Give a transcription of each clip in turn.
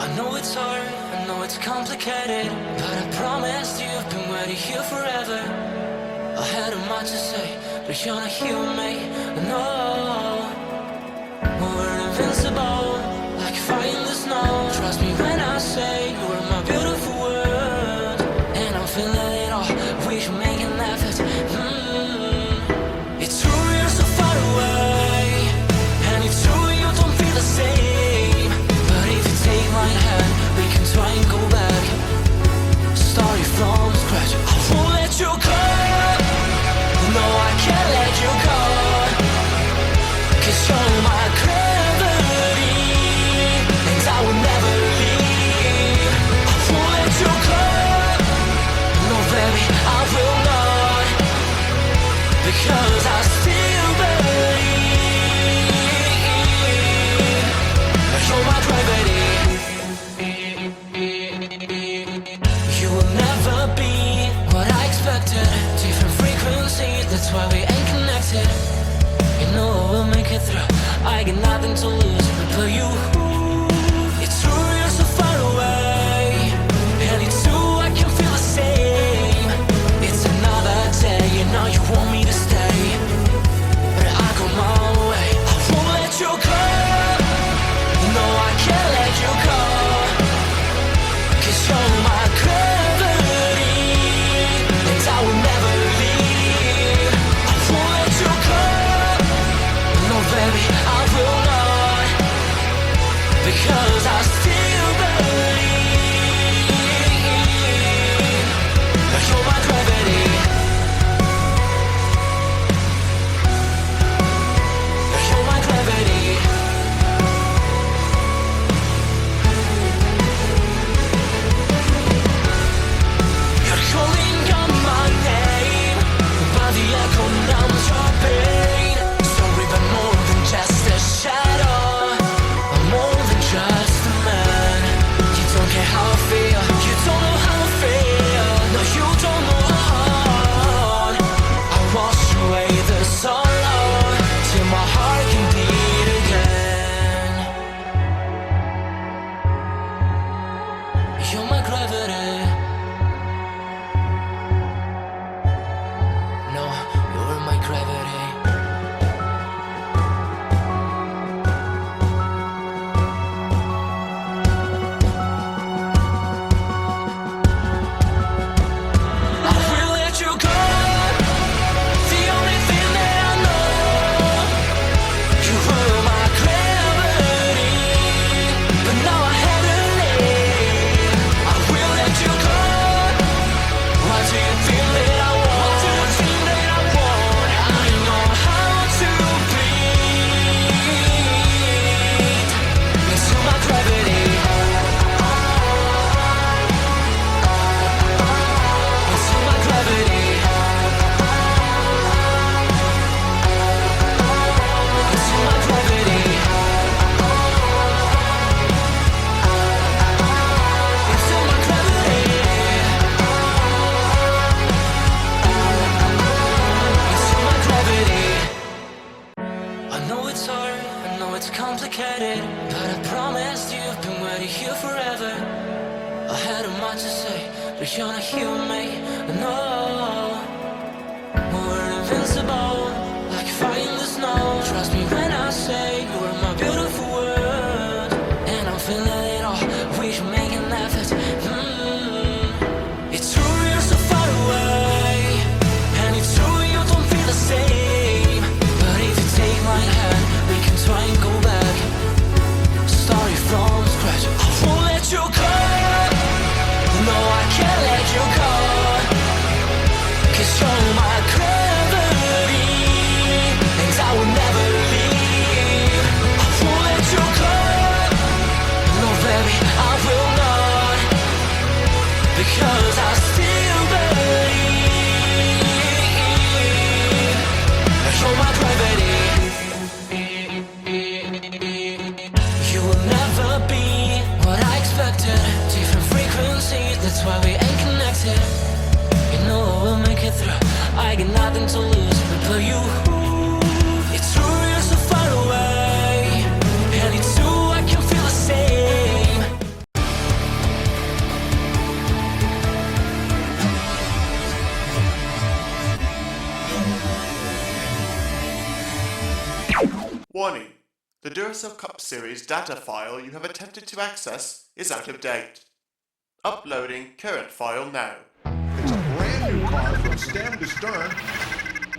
I know it's hard, I know it's complicated, but I promised you've been waiting here forever. I had a much to say, but you're not here with me, no. We're invincible, like fire in the snow. Trust me when I say you are my beautiful world, and I'm feeling it all, we should make an effort. It's true you're so far away, and it's true you don't feel the same. But if you take my hand, we can try and go back, starting from scratch. I won't let you go, no I can't let you go, 'cause you're my gravity, and I will never leave. I won't let you go, no baby I will not, because I still believe. You're my gravity. You will never be what I expected. Different frequencies, that's why we ain't connected. You know I will make it through, I got nothing to lose but you. It's true you're so far away, and it's true I can feel the same. It's another day, you know you want me to stay, but I go my way. I won't let you go, no I can't let you go, 'cause you're my gravity, and I will never leave. I won't let you go, no baby I will not, because I still believe. You're my gravity. You're my gravity. You're calling out my name, but the echo numbs your pain. Sorry, but more than just a shadow, I'm more than just a man. You don't care how I feel, you don't know how I feel. No, you don't know how. I wash away the sorrow till my heart can beat again. You're my gravity. No, you're my gravity. I will let you go, the only thing that I know. You were my gravity, but now I have to leave. I will let you go. Why do you feel that I want? What do you think that I want? I know how to breathe into my gravity, into my gravity, into my gravity, into my gravity, into my gravity. I know it's hard, I know it's complicated, but I promised you've been waiting here forever. I had a much to say, but you're not here with me, no. We're invincible, like fire in the snow. Trust me when I say you are my beautiful world, and I'm feeling it all, we should make an effort. It's true you're so far away, and it's true you don't feel the same. But if you take my hand, we can try and go back, starting from scratch. I won't let you go, no I can't let you go, 'cause you're my gravity, and I will never leave. I won't let you go, no baby I will not. Warning. The Duracell Cup Series data file you have attempted to access is out of date. Uploading current file now. It's a brand new car from stem to stern,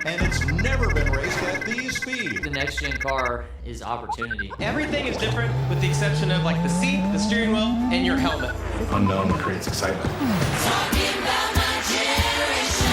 and it's never been raced at these speeds. The next gen car is opportunity. Everything is different with the exception of like the seat, the steering wheel, and your helmet. Unknown creates excitement. Talking about my generation.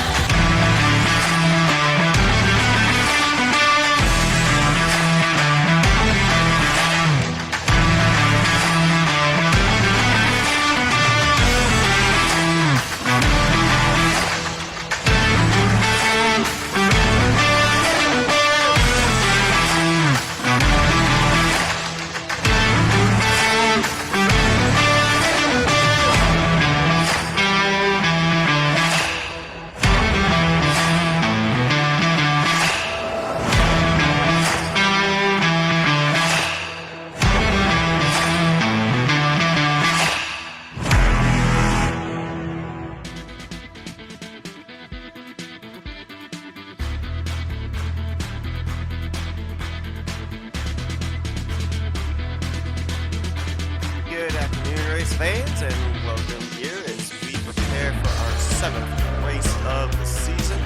Good afternoon, race fans, and welcome here as we prepare for our 7th race of the season,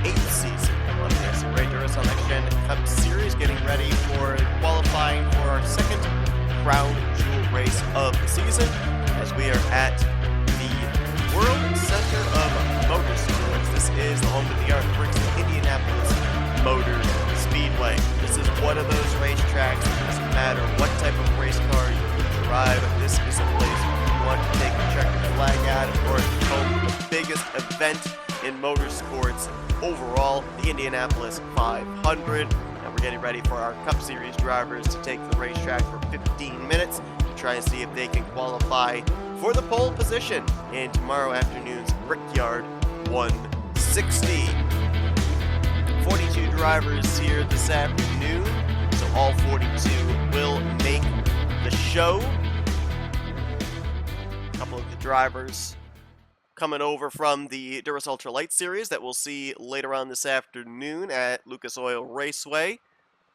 8th season of the NNSCRA Duracell Next Gen Cup Series, getting ready for qualifying for our 2nd crown jewel race of the season, as we are at the World Center of Motorsports. This is the home of the Art Bricks of Indianapolis Motor Speedway. This is one of those racetracks. It doesn't matter what type of race car you drive. This is a place you want to take the checkered flag at. Of course, it's home to the biggest event in motorsports overall, the Indianapolis 500. And we're getting ready for our Cup Series drivers to take the racetrack for 15 minutes to try and see if they can qualify for the pole position in tomorrow afternoon's Brickyard 160. 42 drivers here this afternoon, so all 42 will make the show. A couple of the drivers coming over from the Duracell Ultra Light Series that we'll see later on this afternoon at Lucas Oil Raceway.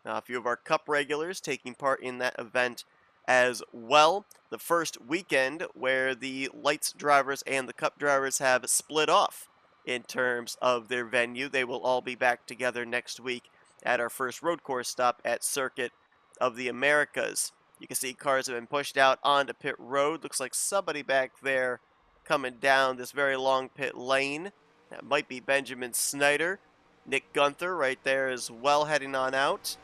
A few of our Cup regulars taking part in that event as well. The first weekend where the Lights drivers and the Cup drivers have split off in terms of their venue. They will all be back together next week at our first road course stop at Circuit of the Americas. You can see cars have been pushed out onto pit road. Looks like somebody back there coming down this very long pit lane. That might be Benjamin Snyder. Nick Gunther right there as well, heading on out.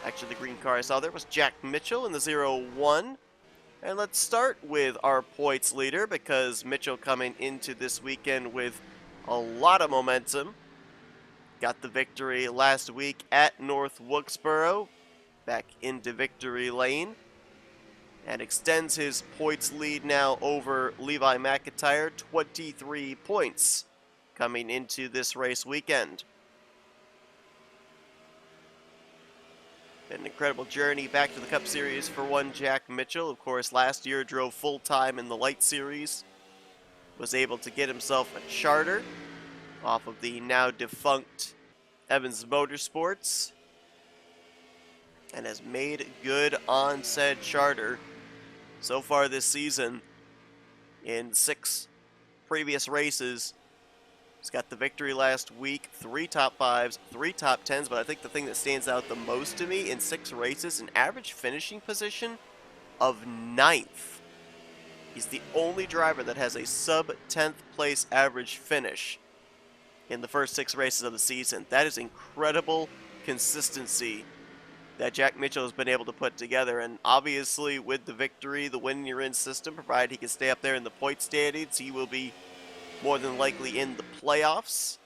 Actually, the green car I saw there was Jack Mitchell in the 0-1. And let's start with our points leader, because Mitchell coming into this weekend with a lot of momentum. Got the victory last week at North Wilkesboro, back into victory lane, and extends his points lead now over Levi McIntyre, 23 points coming into this race weekend. An incredible journey back to the Cup Series for one Jack Mitchell. Of course, last year drove full-time in the Light Series. Was able to get himself a charter off of the now defunct Evans Motorsports, and has made good on said charter so far this season. In 6 previous races, he's got the victory last week, 3 top 5s, 3 top 10s, but I think the thing that stands out the most to me, in 6 races, an average finishing position of 9th. He's the only driver that has a sub-10th place average finish in the first 6 races of the season. That is incredible consistency that Jack Mitchell has been able to put together, and obviously with the victory, the win you're in system, provided he can stay up there in the point standings, he will be more than likely in the playoffs.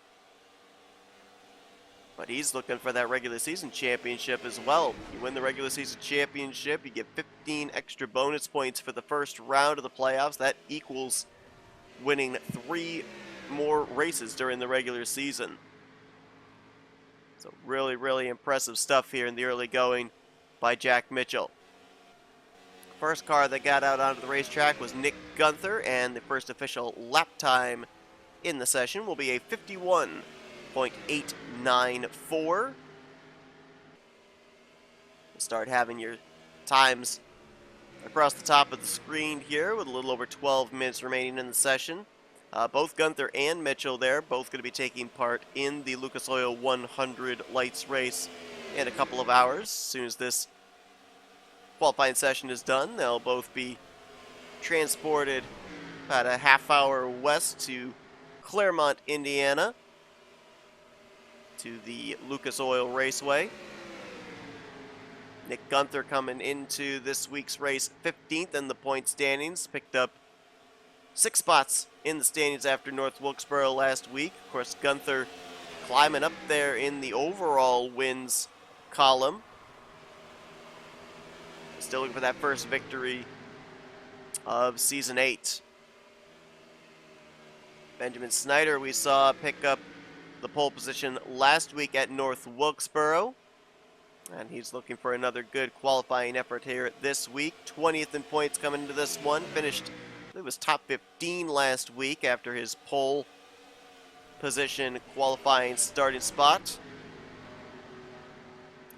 But he's looking for that regular season championship as well. You win the regular season championship, you get 15 extra bonus points for the first round of the playoffs. That equals winning 3 more races during the regular season. So really, really impressive stuff here in the early going by Jack Mitchell. First car that got out onto the racetrack was Nick Gunther, and the first official lap time in the session will be a 51.894. Start having your times across the top of the screen here with a little over 12 minutes remaining in the session. Both Gunther and Mitchell there, both going to be taking part in the Lucas Oil 100 Lights race in a couple of hours. As soon as this qualifying session is done, they'll both be transported about a half hour west to Claremont, Indiana, to the Lucas Oil Raceway. Nick Gunther coming into this week's race 15th in the point standings, picked up 6 spots in the standings after North Wilkesboro last week. Of course, Gunther climbing up there in the overall wins column. Still looking for that first victory of Season 8. Benjamin Snyder we saw pick up the pole position last week at North Wilkesboro. And he's looking for another good qualifying effort here this week. 20th in points coming into this one. Finished, it was top 15 last week after his pole position qualifying starting spot.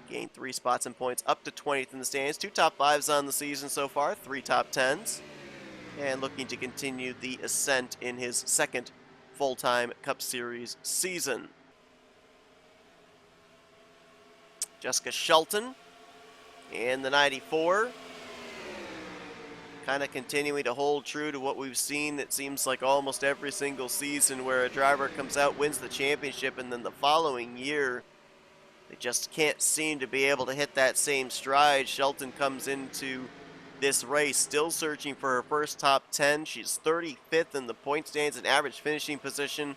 Gained 3 spots in points, up to 20th in the standings. 2 top 5s on the season so far, 3 top 10s. And looking to continue the ascent in his second full-time Cup Series season. Jessica Shelton in the 94. Kind of continuing to hold true to what we've seen, it seems like almost every single season, where a driver comes out, wins the championship, and then the following year they just can't seem to be able to hit that same stride. Shelton comes into this race still searching for her first top 10. She's 35th in the point standings, an average finishing position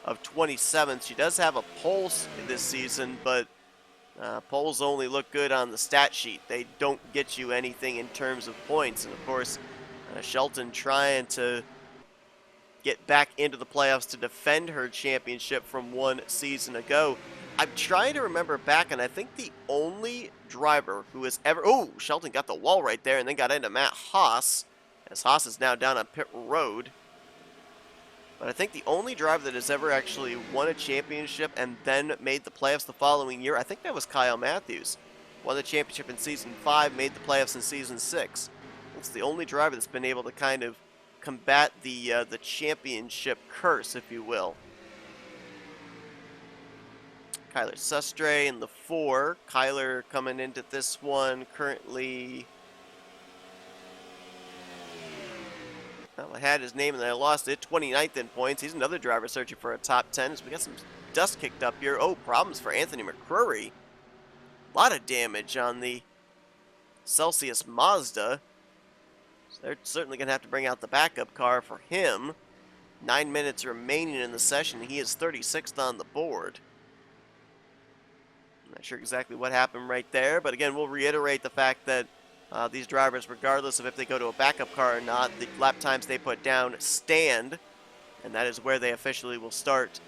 of 27th. She does have a pole this season, but poles only look good on the stat sheet. They don't get you anything in terms of points. And of course, Shelton trying to get back into the playoffs to defend her championship from one season ago. I'm trying to remember back, and I think the only driver who has ever... Oh, Shelton got the wall right there and then got into Matt Haas, as Haas is now down on pit road. But I think the only driver that has ever actually won a championship and then made the playoffs the following year, I think that was Kyle Matthews. Won the championship in Season 5, made the playoffs in Season 6. It's the only driver that's been able to kind of combat the championship curse, if you will. Kyler Sustre in the 4. Kyler coming into this one currently... Well, I had his name and then I lost it. 29th in points. He's another driver searching for a top 10. As we got some dust kicked up here. Oh, problems for Anthony McCrory. A lot of damage on the Celsius Mazda. So they're certainly going to have to bring out the backup car for him. 9 minutes remaining in the session. He is 36th on the board. I'm not sure exactly what happened right there. But again, we'll reiterate the fact that these drivers, regardless of if they go to a backup car or not, the lap times they put down stand, and that is where they officially will start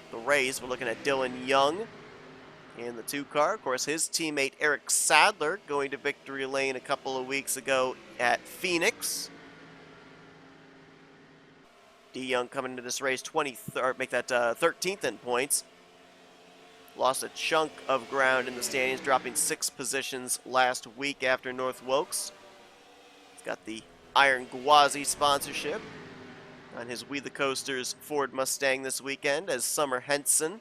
the race. We're looking at Dylan Young in the 2 car. Of course, his teammate Eric Sadler going to victory lane a couple of weeks ago at Phoenix. D. Young coming into this race 13th in points. Lost a chunk of ground in the standings, dropping 6 positions last week after North Wilkes. He's got the Iron Gwazi sponsorship on his We the Coasters Ford Mustang this weekend, as Summer Henson,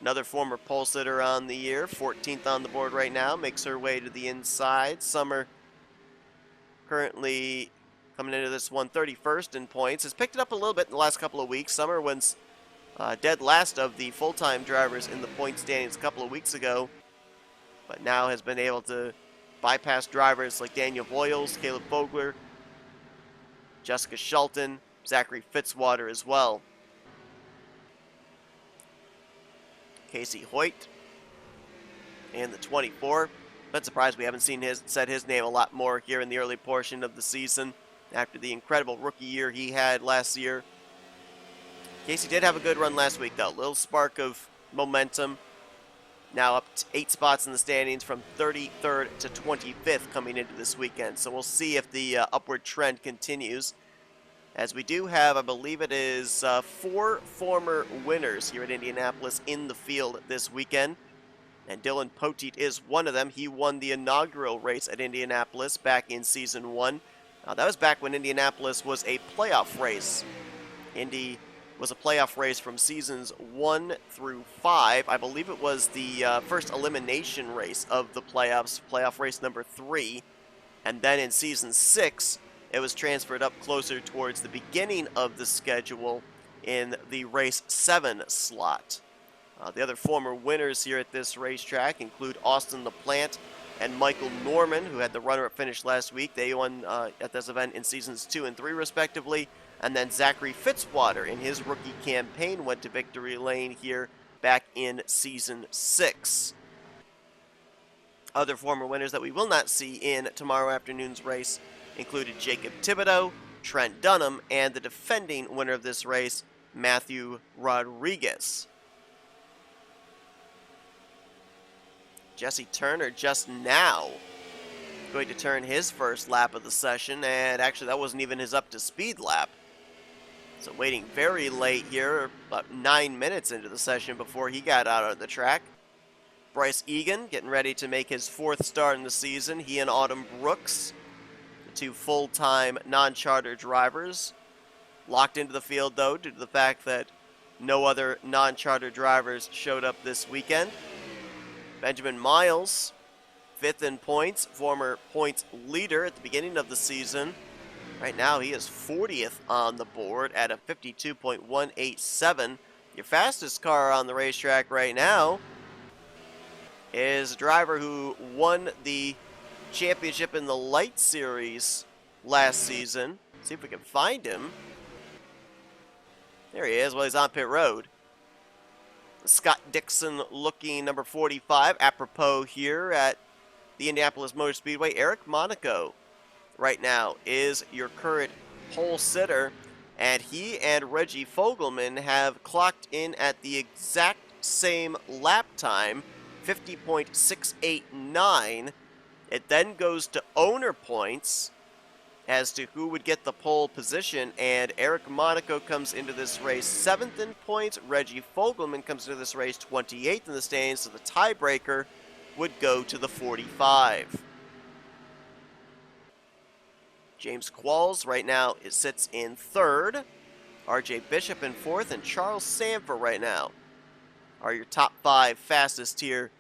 another former pole sitter on the year, 14th on the board right now, makes her way to the inside. Summer currently coming into this one 31st in points. Has picked it up a little bit in the last couple of weeks. Summer wins dead last of the full-time drivers in the point standings a couple of weeks ago, but now has been able to bypass drivers like Daniel Boyles, Caleb Vogler, Jessica Shelton, Zachary Fitzwater as well. Casey Hoyt in the 24. Been surprised we haven't said his name a lot more here in the early portion of the season after the incredible rookie year he had last year. Casey did have a good run last week, though. Little spark of momentum. Now up to 8 spots in the standings from 33rd to 25th coming into this weekend. So we'll see if the upward trend continues. As we do have, I believe it is 4 former winners here at Indianapolis in the field this weekend. and Dylan Poteet is one of them. He won the inaugural race at Indianapolis back in Season 1. That was back when Indianapolis was a playoff race. Indy was a playoff race from Seasons 1 through 5. I believe it was the first elimination race of the playoffs, playoff race number 3. And then in Season 6, it was transferred up closer towards the beginning of the schedule in the race 7 slot. The other former winners here at this racetrack include Austin LaPlante and Michael Norman, who had the runner-up finish last week. They won at this event in Seasons 2 and 3, respectively. And then Zachary Fitzwater, in his rookie campaign, went to victory lane here back in Season 6. Other former winners that we will not see in tomorrow afternoon's race included Jacob Thibodeau, Trent Dunham, and the defending winner of this race, Matthew Rodriguez. Jesse Turner just now going to turn his first lap of the session, and actually that wasn't even his up-to-speed lap. So waiting very late here, about 9 minutes into the session before he got out on the track. Bryce Egan getting ready to make his 4th start in the season. He and Autumn Brooks, the 2 full-time non-charter drivers, locked into the field though due to the fact that no other non-charter drivers showed up this weekend. Benjamin Miles, 5th in points, former points leader at the beginning of the season. Right now he is 40th on the board at a 52.187. Your fastest car on the racetrack right now is a driver who won the championship in the Light Series last season. See if we can find him. There he is. Well, he's on pit road. Scott Dixon looking number 45, apropos here at the Indianapolis Motor Speedway. Eric Monaco right now is your current pole sitter, and he and Reggie Fogelman have clocked in at the exact same lap time, 50.689. It then goes to owner points as to who would get the pole position, and Eric Monaco comes into this race 7th in points. Reggie Fogelman comes into this race 28th in the standings, so the tiebreaker would go to the 45. James Qualls right now sits in 3rd. RJ Bishop in 4th, and Charles Sanford right now are your top 5 fastest here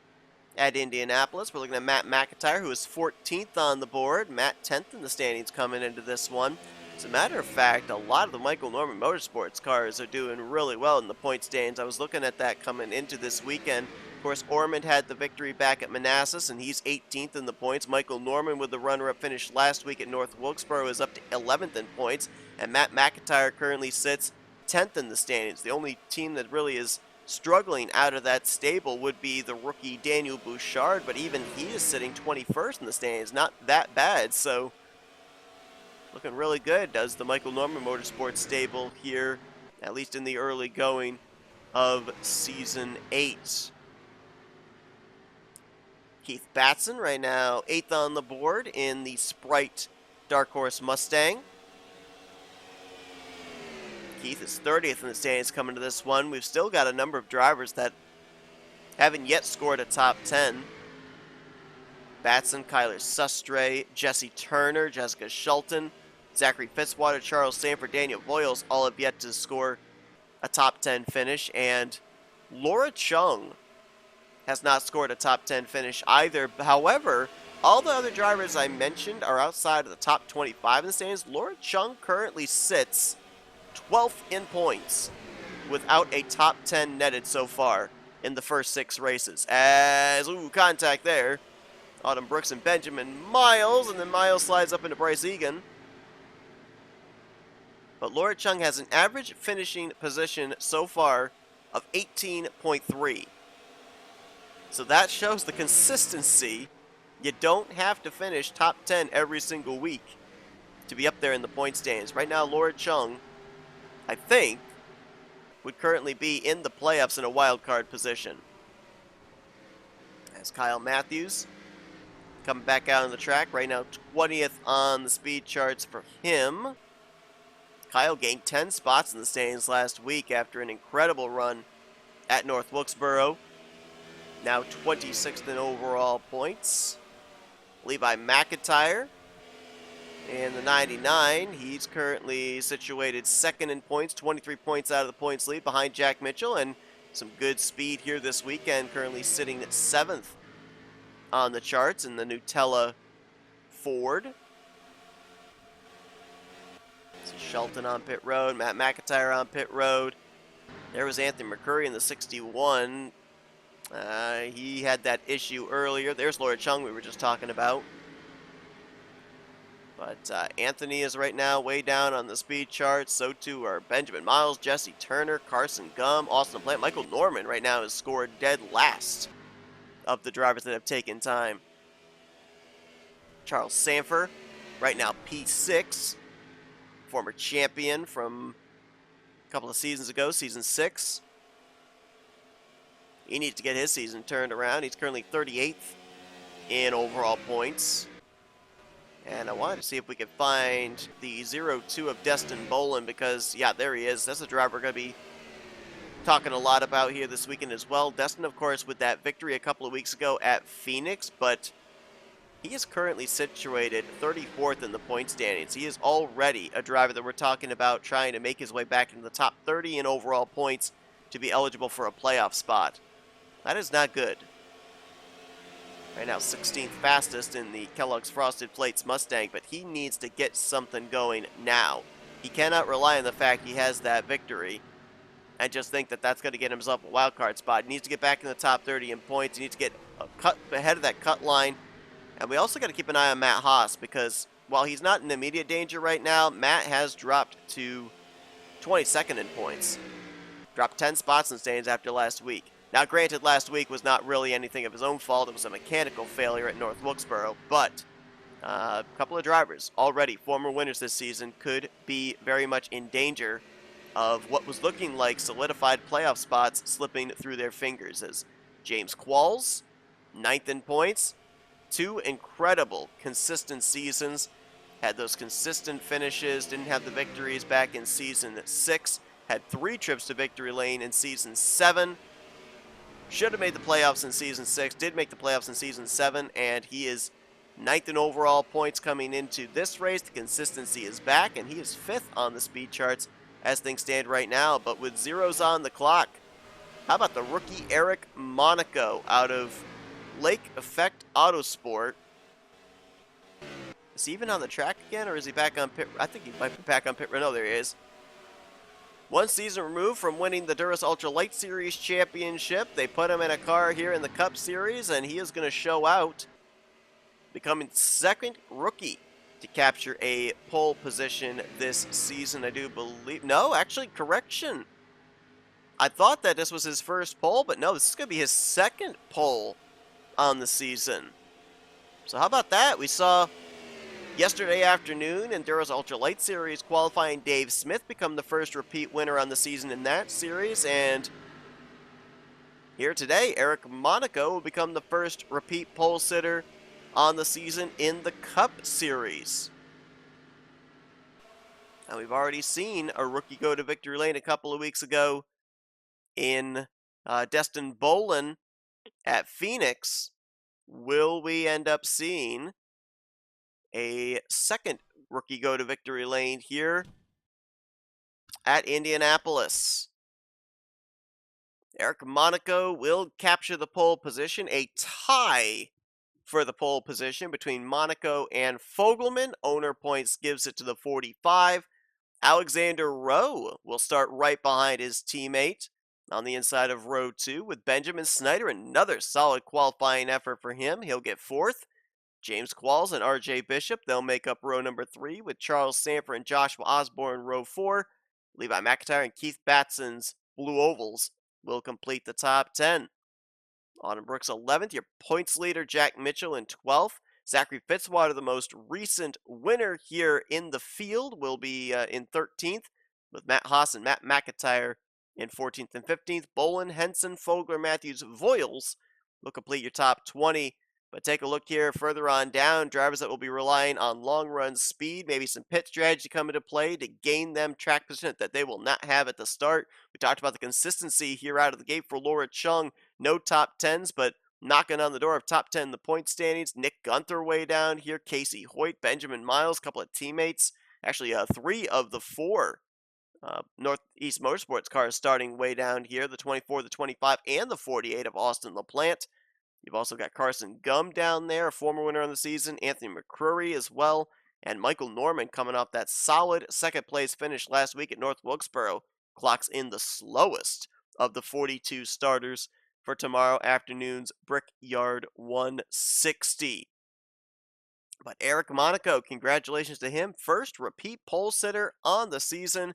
at Indianapolis. We're looking at Matt McIntyre, who is 14th on the board. Matt 10th in the standings coming into this one. As a matter of fact, a lot of the Michael Norman Motorsports cars are doing really well in the point standings. I was looking at that coming into this weekend. Of course, Ormond had the victory back at Manassas, and he's 18th in the points. Michael Norman, with the runner-up finish last week at North Wilkesboro, is up to 11th in points. And Matt McIntyre currently sits 10th in the standings. The only team that really is struggling out of that stable would be the rookie Daniel Bouchard, but even he is sitting 21st in the standings. Not that bad, so looking really good does the Michael Norman Motorsports stable here, at least in the early going of Season 8. Keith Batson right now 8th on the board in the Sprite Dark Horse Mustang. Keith is 30th in the standings coming to this one. We've still got a number of drivers that haven't yet scored a top 10. Batson, Kyler Sustre, Jesse Turner, Jessica Schulten, Zachary Fitzwater, Charles Sanford, Daniel Voyles all have yet to score a top 10 finish. And Laura Chung has not scored a top 10 finish either. However, all the other drivers I mentioned are outside of the top 25 in the standings. Laura Chung currently sits 12th in points without a top 10 netted so far in the first 6 races. As, contact there. Autumn Brooks and Benjamin Miles, and then Miles slides up into Bryce Egan. But Laura Chung has an average finishing position so far of 18.3. So that shows the consistency. You don't have to finish top 10 every single week to be up there in the point standings. Right now, Laura Chung, I think, would currently be in the playoffs in a wild card position. As Kyle Matthews coming back out on the track. Right now, 20th on the speed charts for him. Kyle gained 10 spots in the standings last week after an incredible run at North Wilkesboro. now 26th in overall points. Levi McIntyre in the 99. He's currently situated second in points, 23 points out of the points lead behind Jack Mitchell, and some good speed here this weekend, currently sitting at 7th on the charts in the Nutella Ford. So Shelton on pit road, Matt McIntyre on pit road. There was Anthony McCurry in the 61. He had that issue earlier. There's Laura Chung we were just talking about. But Anthony is right now way down on the speed chart. So too are Benjamin Miles, Jesse Turner, Carson Gum, Austin Plant. Michael Norman right now has scored dead last of the drivers that have taken time. Charles Sanford, right now P6. Former champion from a couple of seasons ago, season 6. He needs to get his season turned around. He's currently 38th in overall points. And I wanted to see if we could find the 0-2 of Destin Bolin because, yeah, there he is. That's a driver we're going to be talking a lot about here this weekend as well. Destin, of course, with that victory a couple of weeks ago at Phoenix, but he is currently situated 34th in the point standings. He is already a driver that we're talking about trying to make his way back into the top 30 in overall points to be eligible for a playoff spot. That is not good. Right now, 16th fastest in the Kellogg's Frosted Flakes Mustang, but he needs to get something going now. He cannot rely on the fact he has that victory and just think that that's going to get himself a wild card spot. He needs to get back in the top 30 in points. He needs to get a cut ahead of that cut line. And we also got to keep an eye on Matt Haas because while he's not in immediate danger right now, Matt has dropped to 22nd in points. Dropped 10 spots in standings after last week. Now, granted, last week was not really anything of his own fault. It was a mechanical failure at North Wilkesboro. But a couple of drivers, already former winners this season, could be very much in danger of what was looking like solidified playoff spots slipping through their fingers. As James Qualls, 9th in points. 2 incredible consistent seasons. Had those consistent finishes. Didn't have the victories back in season 6. Had 3 trips to victory lane in season 7. Should have made the playoffs in season 6. Did make the playoffs in season 7. And he is 9th in overall points coming into this race. The consistency is back. And he is 5th on the speed charts as things stand right now. But with zeros on the clock, how about the rookie Eric Monaco out of Lake Effect Autosport? Is he even on the track again, or is he back on pit? I think he might be back on pit. No, there he is. One season removed from winning the Duracell Ultra Light Series Championship. They put him in a car here in the Cup Series, and he is going to show out, becoming second rookie to capture a pole position this season, I do believe. No, actually, correction. I thought that this was his first pole, but no, this is going to be his second pole on the season. So how about that? We saw yesterday afternoon in Duracell Ultra Light Series qualifying Dave Smith become the first repeat winner on the season in that series, and here today Eric Monaco will become the first repeat pole sitter on the season in the Cup Series. And we've already seen a rookie go to victory lane a couple of weeks ago in Destin Bolin at Phoenix. Will we end up seeing a second rookie go to victory lane here at Indianapolis? Eric Monaco will capture the pole position. A tie for the pole position between Monaco and Fogelman. Owner points gives it to the 45. Alexander Rowe will start right behind his teammate on the inside of row 2 with Benjamin Snyder. Another solid qualifying effort for him. He'll get 4th. James Qualls and RJ Bishop, they'll make up row number 3 with Charles Sanford and Joshua Osborne row 4. Levi McIntyre and Keith Batson's Blue Ovals will complete the top 10. Autumn Brooks 11th. Your points leader Jack Mitchell in 12th. Zachary Fitzwater, the most recent winner here in the field, will be in 13th, with Matt Haas and Matt McIntyre in 14th and 15th. Bolin, Henson, Fogler, Matthews, Voiles will complete your top 20. But take a look here further on down, drivers that will be relying on long run speed, maybe some pit strategy come into play to gain them track position that they will not have at the start. We talked about the consistency here out of the gate for Laura Chung. No top 10s, but knocking on the door of top 10 in the point standings. Nick Gunther way down here, Casey Hoyt, Benjamin Miles, a couple of teammates. Actually, 3 of the 4 Northeast Motorsports cars starting way down here. The 24, the 25, and the 48 of Austin LaPlante. You've also got Carson Gum down there, a former winner on the season, Anthony McCrory as well, and Michael Norman coming off that solid second place finish last week at North Wilkesboro, clocks in the slowest of the 42 starters for tomorrow afternoon's Brickyard 160. But Eric Monaco, congratulations to him, first repeat pole sitter on the season,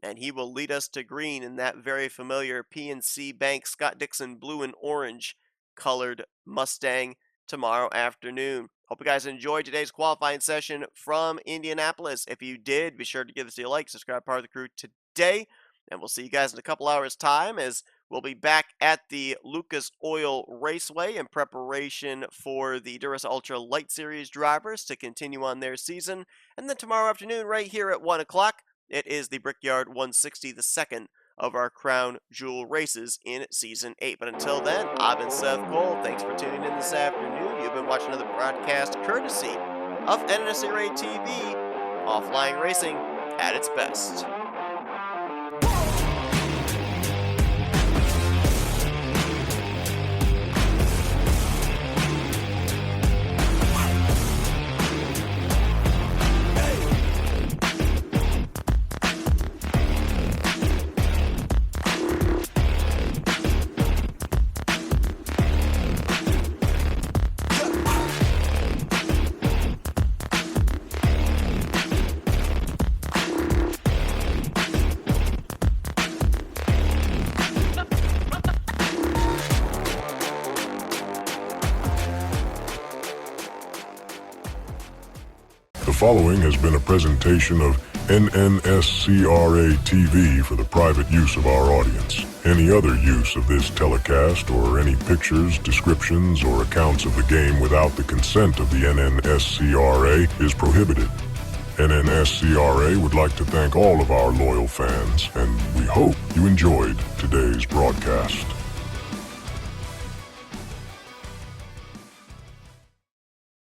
and he will lead us to green in that very familiar PNC Bank Scott Dixon blue and orange colored Mustang tomorrow afternoon. Hope you guys enjoyed today's qualifying session from Indianapolis. If you did, be sure to give this a like, subscribe, part of the crew today, and we'll see you guys in a couple hours time as we'll be back at the Lucas Oil Raceway in preparation for the Duracell Ultra Light Series drivers to continue on their season. And then tomorrow afternoon, right here at 1 o'clock, it is the Brickyard 160, the second of our Crown Jewel races in Season 8. But until then, I've been Seth Cole. Thanks for tuning in this afternoon. You've been watching another broadcast courtesy of NNSCRA TV, offline racing at its best. The following has been a presentation of NNSCRA TV for the private use of our audience. Any other use of this telecast or any pictures, descriptions, or accounts of the game without the consent of the NNSCRA is prohibited. NNSCRA would like to thank all of our loyal fans, and we hope you enjoyed today's broadcast.